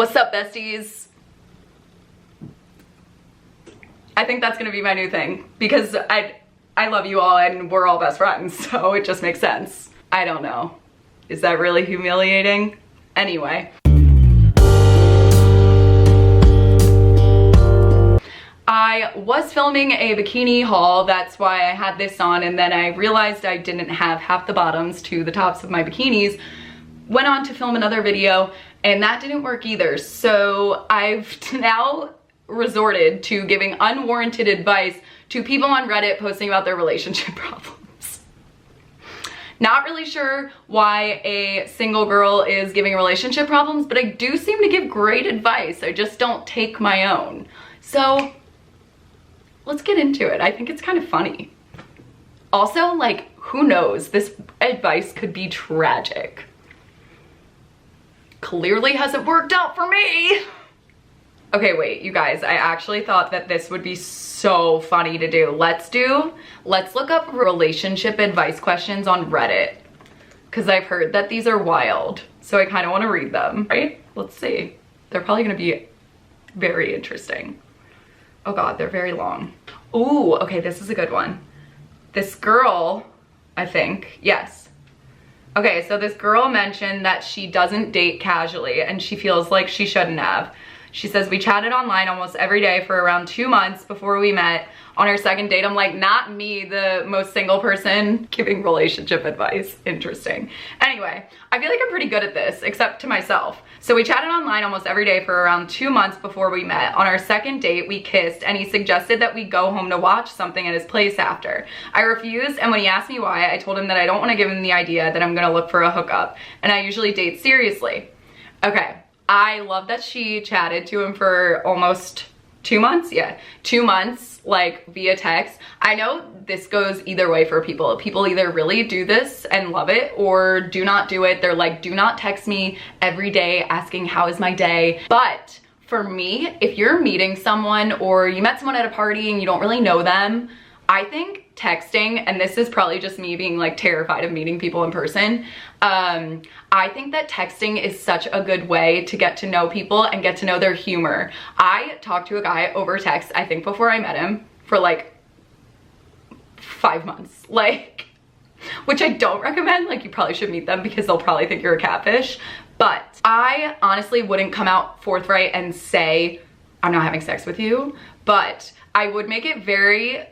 What's up, besties? I think that's gonna be my new thing because I love you all and we're all best friends, so it just makes sense. I don't know. Is that really humiliating? Anyway. I was filming a bikini haul, that's why I had this on, and then I realized I didn't have half the bottoms to the tops of my bikinis. Went on to film another video and that didn't work either. So I've now resorted to giving unwarranted advice to people on Reddit posting about their relationship problems. Not really sure why a single girl is giving relationship problems, but I do seem to give great advice. I just don't take my own. So let's get into it. I think it's kind of funny. Also, like, who knows? This advice could be tragic. Clearly hasn't worked out for me. Okay, wait, you guys, I actually thought that this would be so funny to do. Let's look up relationship advice questions on Reddit, because I've heard that these are wild. So I kind of want to read them, right? Let's see. They're probably going to be very interesting. Oh God, they're very long. Ooh, okay, this is a good one. This girl, I think, yes. Okay, so this girl mentioned that she doesn't date casually and she feels like she shouldn't have. She says, we chatted online almost every day for around 2 months before we met. On our second date, I'm like, not me, the most single person giving relationship advice. Interesting. Anyway, I feel like I'm pretty good at this, except to myself. So we chatted online almost every day for around 2 months before we met. On our second date, we kissed and he suggested that we go home to watch something at his place after. I refused, and when he asked me why, I told him that I don't want to give him the idea that I'm gonna look for a hookup, and I usually date seriously. Okay. I love that she chatted to him for almost 2 months. Yeah, 2 months, like via text. I know this goes either way for people. People either really do this and love it or do not do it. They're like, do not text me every day asking how is my day. But for me, if you're meeting someone or you met someone at a party and you don't really know them, I think texting, and this is probably just me being like terrified of meeting people in person, I think that texting is such a good way to get to know people and get to know their humor. I talked to a guy over text, I think before I met him, for like 5 months, like, which I don't recommend. Like, you probably should meet them because they'll probably think you're a catfish. But I honestly wouldn't come out forthright and say, I'm not having sex with you, but I would make it very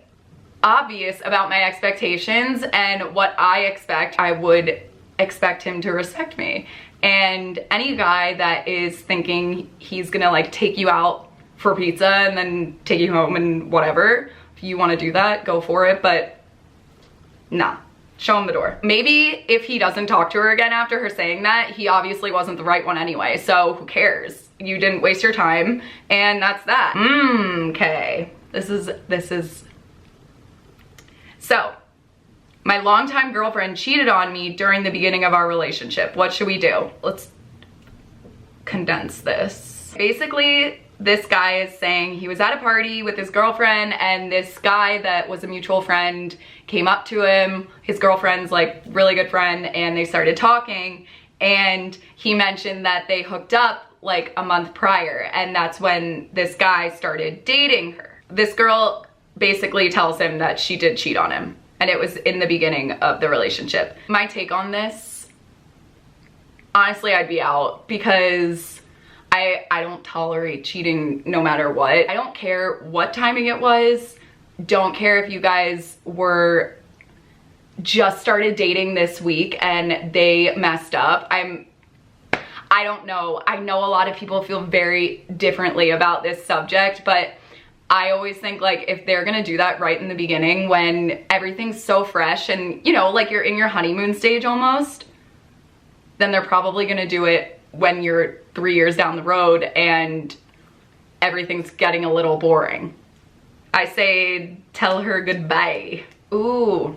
obvious about my expectations and what I expect. I would expect him to respect me. And any guy that is thinking he's gonna like take you out for pizza and then take you home and whatever, if you want to do that, go for it, but nah, show him the door. Maybe if he doesn't talk to her again after her saying that, he obviously wasn't the right one anyway, so who cares? You didn't waste your time, and that's that. Okay, this is so, my longtime girlfriend cheated on me during the beginning of our relationship. What should we do? Let's condense this. Basically, this guy is saying he was at a party with his girlfriend and this guy that was a mutual friend came up to him. His girlfriend's like really good friend, and they started talking, and he mentioned that they hooked up like a month prior, and that's when this guy started dating her. This girl basically tells him that she did cheat on him, and it was in the beginning of the relationship. My take on this, honestly, I'd be out because I don't tolerate cheating no matter what. I don't care what timing it was. Don't care if you guys were just started dating this week and they messed up. I don't know. I know a lot of people feel very differently about this subject, but I always think like if they're gonna do that right in the beginning when everything's so fresh and you know, like you're in your honeymoon stage almost, then they're probably gonna do it when you're 3 years down the road and everything's getting a little boring. I say tell her goodbye. Ooh,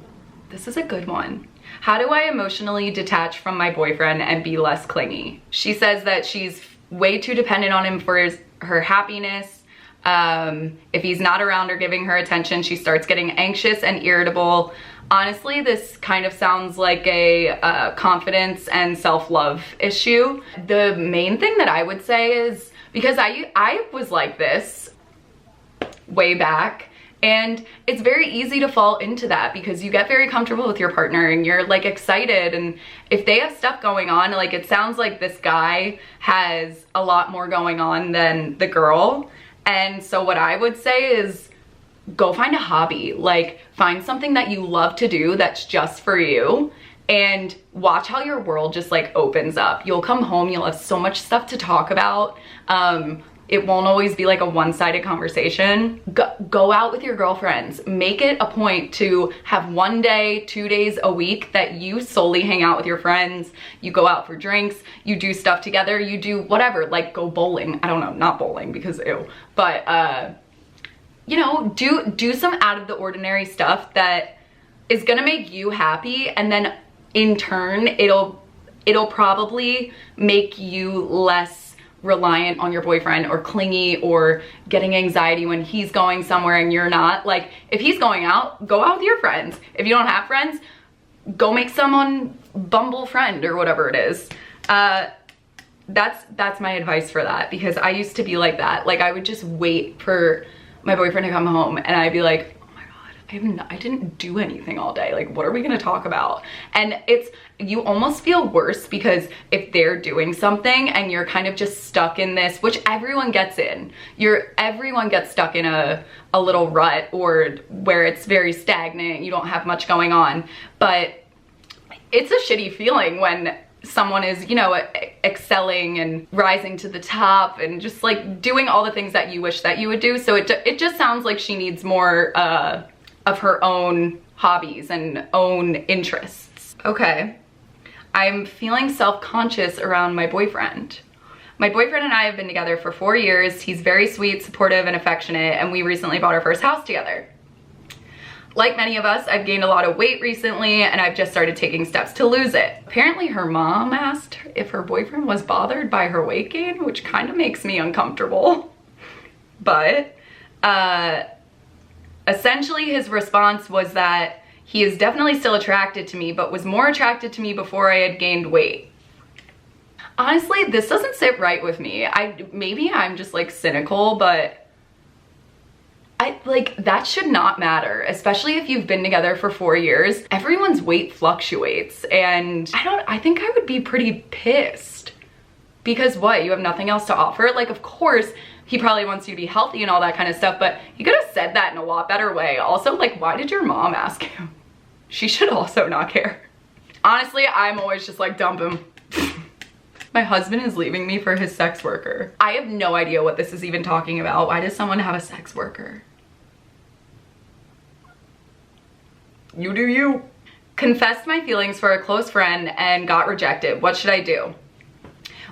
this is a good one. How do I emotionally detach from my boyfriend and be less clingy? She says that she's way too dependent on him for her happiness. If he's not around or giving her attention, she starts getting anxious and irritable. Honestly, this kind of sounds like a confidence and self-love issue. The main thing that I would say is, because I was like this way back, and it's very easy to fall into that because you get very comfortable with your partner and you're like excited, and if they have stuff going on, like it sounds like this guy has a lot more going on than the girl. And so what I would say is go find a hobby, like find something that you love to do that's just for you, and watch how your world just like opens up. You'll come home, you'll have so much stuff to talk about. It won't always be like a one-sided conversation. Go out with your girlfriends. Make it a point to have 1 day, 2 days a week that you solely hang out with your friends. You go out for drinks, you do stuff together, you do whatever, like go bowling. I don't know, not bowling because ew, but you know, do some out of the ordinary stuff that is gonna make you happy, and then in turn, it'll probably make you less reliant on your boyfriend or clingy or getting anxiety when he's going somewhere and you're not. Like if he's going out, go out with your friends. If you don't have friends, go make some on Bumble Friend or whatever it is. That's my advice for that, because I used to be like that. Like I would just wait for my boyfriend to come home and I'd be like, oh my God, I didn't do anything all day. Like what are we gonna talk about? And you almost feel worse because if they're doing something and you're kind of just stuck in this, which everyone gets in, everyone gets stuck in a little rut or where it's very stagnant, you don't have much going on. But it's a shitty feeling when someone is, you know, excelling and rising to the top and just like doing all the things that you wish that you would do. So it just sounds like she needs more of her own hobbies and own interests. Okay, I'm feeling self-conscious around my boyfriend. My boyfriend and I have been together for 4 years. He's very sweet, supportive, and affectionate, and we recently bought our first house together. Like many of us, I've gained a lot of weight recently, and I've just started taking steps to lose it. Apparently her mom asked if her boyfriend was bothered by her weight gain, which kind of makes me uncomfortable. But essentially his response was that he is definitely still attracted to me, but was more attracted to me before I had gained weight. Honestly, this doesn't sit right with me. Maybe I'm just like cynical, but that should not matter, especially if you've been together for 4 years. Everyone's weight fluctuates, and I think I would be pretty pissed. Because what, you have nothing else to offer? Like, of course, he probably wants you to be healthy and all that kind of stuff, but you could have said that in a lot better way. Also, like, why did your mom ask you? She should also not care. Honestly, I'm always just like, dump him. My husband is leaving me for his sex worker. I have no idea what this is even talking about. Why does someone have a sex worker? You do you. Confessed my feelings for a close friend and got rejected. What should I do?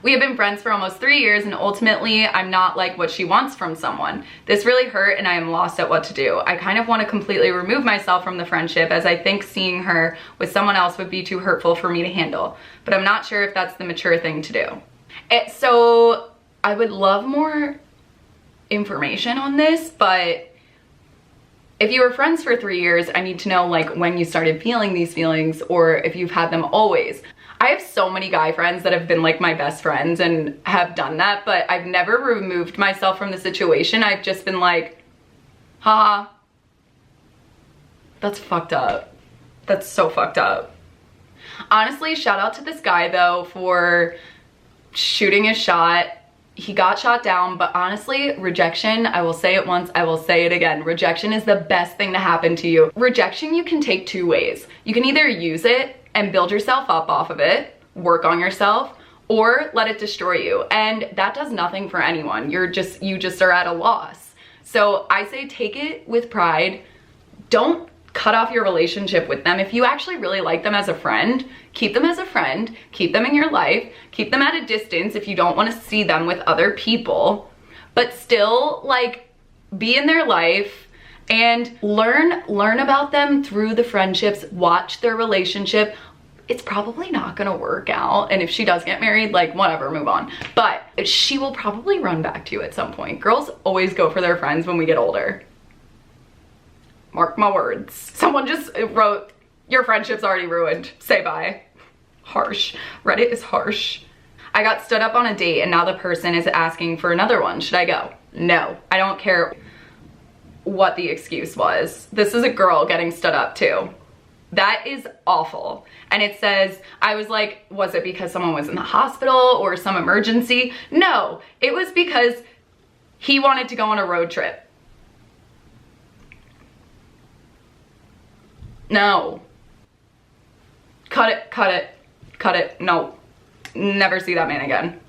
We have been friends for almost 3 years, and ultimately I'm not like what she wants from someone. This really hurt and I am lost at what to do. I kind of want to completely remove myself from the friendship, as I think seeing her with someone else would be too hurtful for me to handle. But I'm not sure if that's the mature thing to do. So I would love more information on this, but if you were friends for 3 years, I need to know like when you started feeling these feelings, or if you've had them always. I have so many guy friends that have been like my best friends and have done that, but I've never removed myself from the situation. I've just been like, haha, that's fucked up. That's so fucked up. Honestly, shout out to this guy though for shooting his shot. He got shot down, but honestly, rejection, I will say it once, I will say it again. Rejection is the best thing to happen to you. Rejection you can take 2 ways. You can either use it and build yourself up off of it, work on yourself, or let it destroy you. And that does nothing for anyone. You just are at a loss. So I say take it with pride. Don't cut off your relationship with them. If you actually really like them as a friend, keep them as a friend, keep them in your life, keep them at a distance if you don't want to see them with other people, but still like be in their life and learn about them through the friendships, watch their relationship. It's probably not gonna work out, and if she does get married, like whatever, move on. But she will probably run back to you at some point. Girls always go for their friends when we get older. Mark my words. Someone just wrote, Your friendship's already ruined. Say bye. Harsh. Reddit is harsh. I got stood up on a date and now the person is asking for another one. Should I go? No. I don't care what the excuse was. This is a girl getting stood up too. That is awful. And it says, I was like, was it because someone was in the hospital or some emergency? No, it was because he wanted to go on a road trip. No. Cut it, cut it, cut it. No, never see that man again.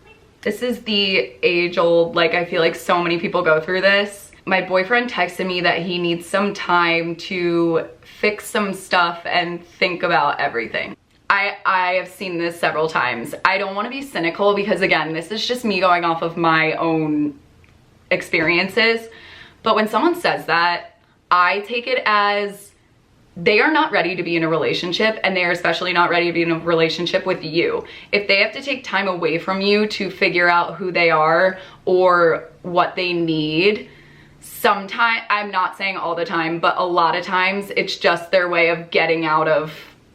This is the age old, like I feel like so many people go through this. My boyfriend texted me that he needs some time to fix some stuff and think about everything. I have seen this several times. I don't want to be cynical because again, this is just me going off of my own experiences. But when someone says that, I take it as they are not ready to be in a relationship, and they are especially not ready to be in a relationship with you. If they have to take time away from you to figure out who they are or what they need, sometimes, I'm not saying all the time, but a lot of times it's just their way of getting out of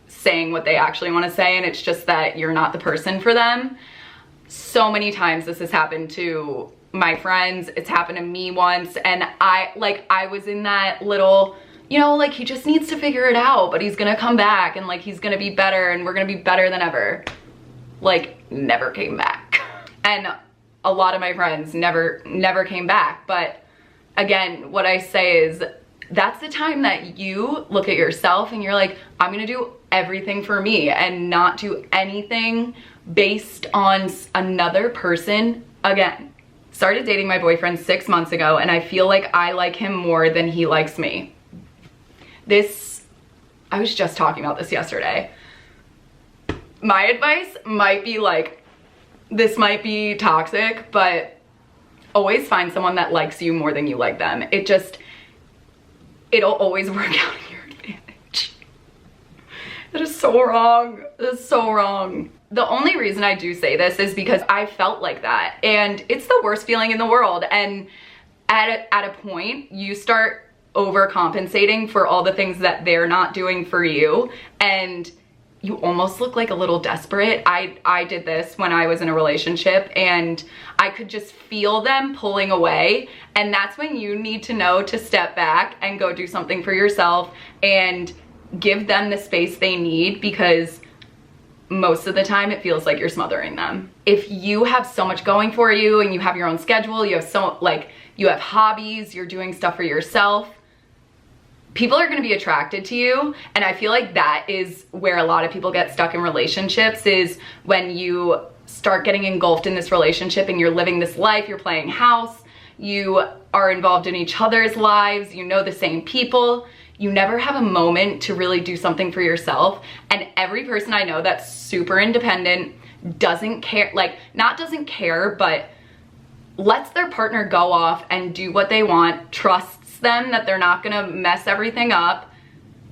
saying what they actually want to say, and it's just that you're not the person for them. So many times this has happened to my friends. It's happened to me once, and I was in that little, you know, like he just needs to figure it out, but he's gonna come back and like he's gonna be better and we're gonna be better than ever. Like, never came back. And a lot of my friends never came back. But again, what I say is that's the time that you look at yourself and you're like, I'm gonna do everything for me and not do anything based on another person again. Started dating my boyfriend 6 months ago and I feel like I like him more than he likes me. I was just talking about this yesterday. My advice might be like, this might be toxic, but always find someone that likes you more than you like them. It'll always work out in your advantage. That is so wrong. That is so wrong. The only reason I do say this is because I felt like that, and it's the worst feeling in the world. And at a point, you start overcompensating for all the things that they're not doing for you, and you almost look like a little desperate. I did this when I was in a relationship and I could just feel them pulling away, and that's when you need to know to step back and go do something for yourself and give them the space they need, because most of the time it feels like you're smothering them. If you have so much going for you and you have your own schedule, you have hobbies, you're doing stuff for yourself, people are going to be attracted to you. And I feel like that is where a lot of people get stuck in relationships, is when you start getting engulfed in this relationship and you're living this life, you're playing house, you are involved in each other's lives, you know the same people, you never have a moment to really do something for yourself. And every person I know that's super independent, doesn't care, like not doesn't care, but lets their partner go off and do what they want, trusts them that they're not gonna mess everything up,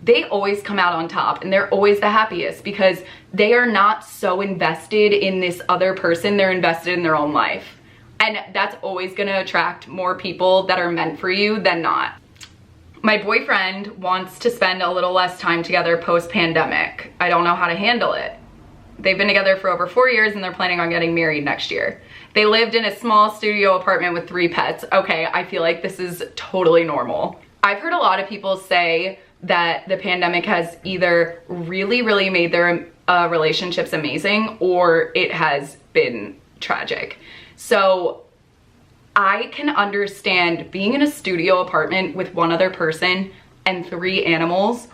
they always come out on top and they're always the happiest, because they are not so invested in this other person, they're invested in their own life. And that's always gonna attract more people that are meant for you than not. My boyfriend wants to spend a little less time together post-pandemic. I don't know how to handle it. They've been together for over 4 years and they're planning on getting married next year. They lived in a small studio apartment with 3 pets. Okay, I feel like this is totally normal. I've heard a lot of people say that the pandemic has either really, really made their relationships amazing, or it has been tragic. So I can understand being in a studio apartment with one other person and 3 animals.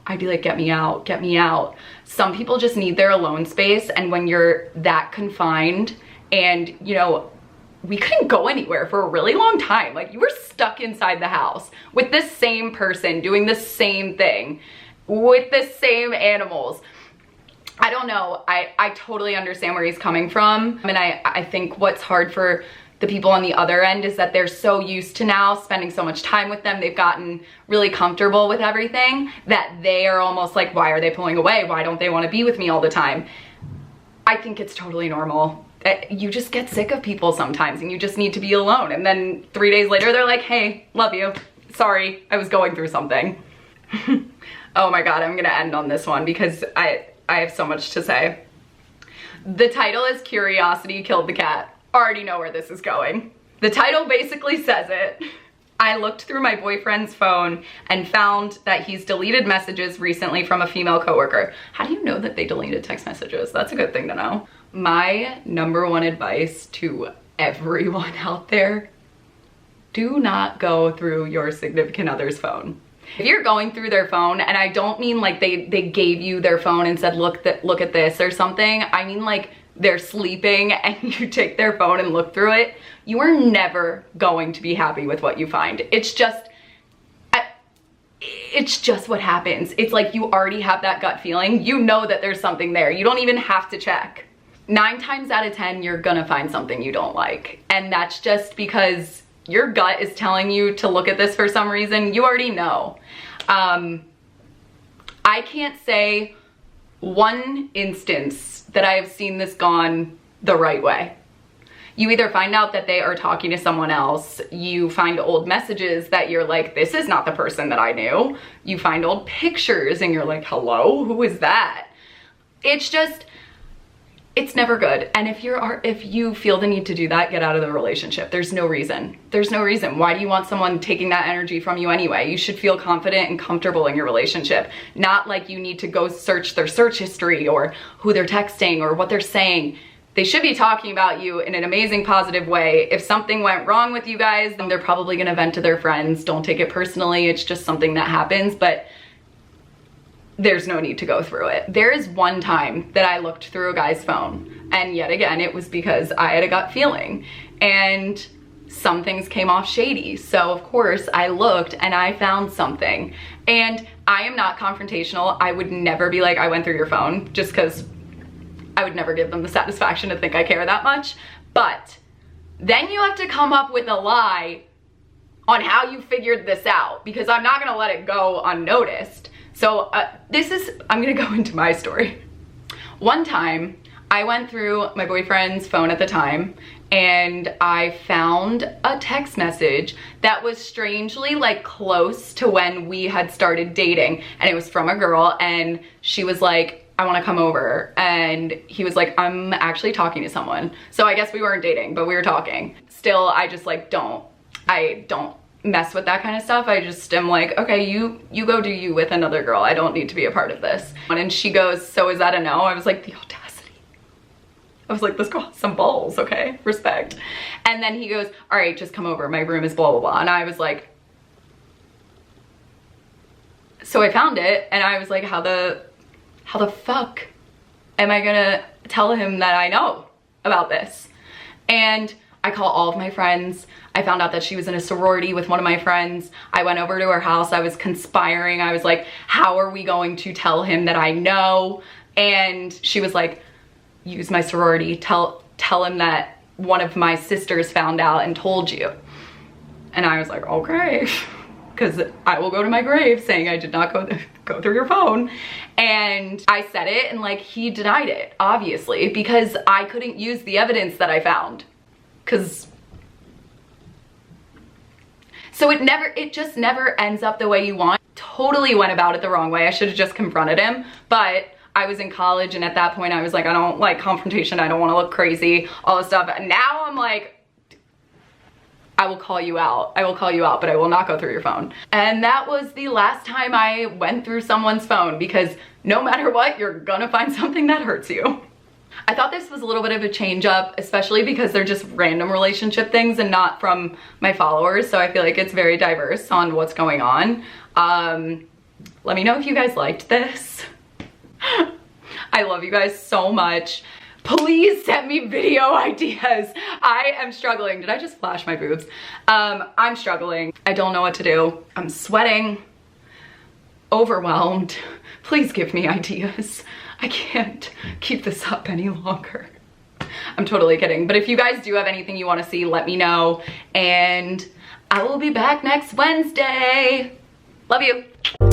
I'd be like, get me out, get me out. Some people just need their alone space, and when you're that confined, and you know, we couldn't go anywhere for a really long time. Like, you were stuck inside the house with the same person doing the same thing with the same animals. I don't know. I totally understand where he's coming from. And I think what's hard for the people on the other end is that they're so used to now spending so much time with them. They've gotten really comfortable with everything that they are almost like, why are they pulling away? Why don't they want to be with me all the time? I think it's totally normal. You just get sick of people sometimes and you just need to be alone. And then 3 days later, they're like, hey, love you. Sorry, I was going through something. Oh my God, I'm gonna end on this one because I have so much to say. The title is Curiosity Killed the Cat. Already know where this is going. The title basically says it. I looked through my boyfriend's phone and found that he's deleted messages recently from a female coworker. How do you know that they deleted text messages? That's a good thing to know. My number one advice to everyone out there, do not go through your significant other's phone. If you're going through their phone, and I don't mean like they gave you their phone and said, look at this or something. I mean like they're sleeping and you take their phone and look through it, you are never going to be happy with what you find. It's just what happens. It's like you already have that gut feeling. You know that there's something there. You don't even have to check. 9 times out of 10, you're gonna find something you don't like. And that's just because your gut is telling you to look at this for some reason. You already know. I can't say one instance that I have seen this gone the right way. You either find out that they are talking to someone else, you find old messages that you're like, this is not the person that I knew. You find old pictures and you're like, hello, who is that? It's never good. And if you feel the need to do that, get out of the relationship. There's no reason. There's no reason. Why do you want someone taking that energy from you anyway? You should feel confident and comfortable in your relationship. Not like you need to go search their search history or who they're texting or what they're saying. They should be talking about you in an amazing, positive way. If something went wrong with you guys, then they're probably gonna vent to their friends. Don't take it personally. It's just something that happens, but there's no need to go through it. There is one time that I looked through a guy's phone, and yet again, it was because I had a gut feeling and some things came off shady. So of course I looked and I found something. And I am not confrontational. I would never be like, I went through your phone, just because I would never give them the satisfaction to think I care that much. But then you have to come up with a lie on how you figured this out, because I'm not gonna let it go unnoticed. So I'm gonna go into my story. One time, I went through my boyfriend's phone at the time and I found a text message that was strangely like close to when we had started dating. And it was from a girl and she was like, I wanna come over. And he was like, I'm actually talking to someone. So I guess we weren't dating, but we were talking. Still, I just like I don't mess with that kind of stuff. I just am like, okay, you go do you with another girl. I don't need to be a part of this. And she goes, so is that a no? I was like, the audacity. I was like, this girl has some balls, okay? Respect. And then he goes, all right, just come over. My room is blah, blah, blah. And I was like, so I found it and I was like, how the fuck am I gonna tell him that I know about this? And I call all of my friends. I found out that she was in a sorority with one of my friends. I went over to her house. I was conspiring. I was like, how are we going to tell him that I know? And she was like, use my sorority. Tell him that one of my sisters found out and told you. And I was like, okay, because I will go to my grave saying I did not go through your phone. And I said it and like he denied it, obviously, because I couldn't use the evidence that I found. So it just never ends up the way you want. Totally went about it the wrong way. I should have just confronted him, but I was in college and at that point I was like, I don't like confrontation. I don't want to look crazy, all this stuff. And now I'm like, I will call you out. I will call you out, but I will not go through your phone. And that was the last time I went through someone's phone, because no matter what, you're gonna find something that hurts you. I thought this was a little bit of a change up, especially because they're just random relationship things and not from my followers. So I feel like it's very diverse on what's going on. Let me know if you guys liked this. I love you guys so much. Please send me video ideas. I am struggling. Did I just flash my boobs? I'm struggling. I don't know what to do. I'm sweating, overwhelmed. Please give me ideas. I can't keep this up any longer. I'm totally kidding. But if you guys do have anything you want to see, let me know. And I will be back next Wednesday. Love you.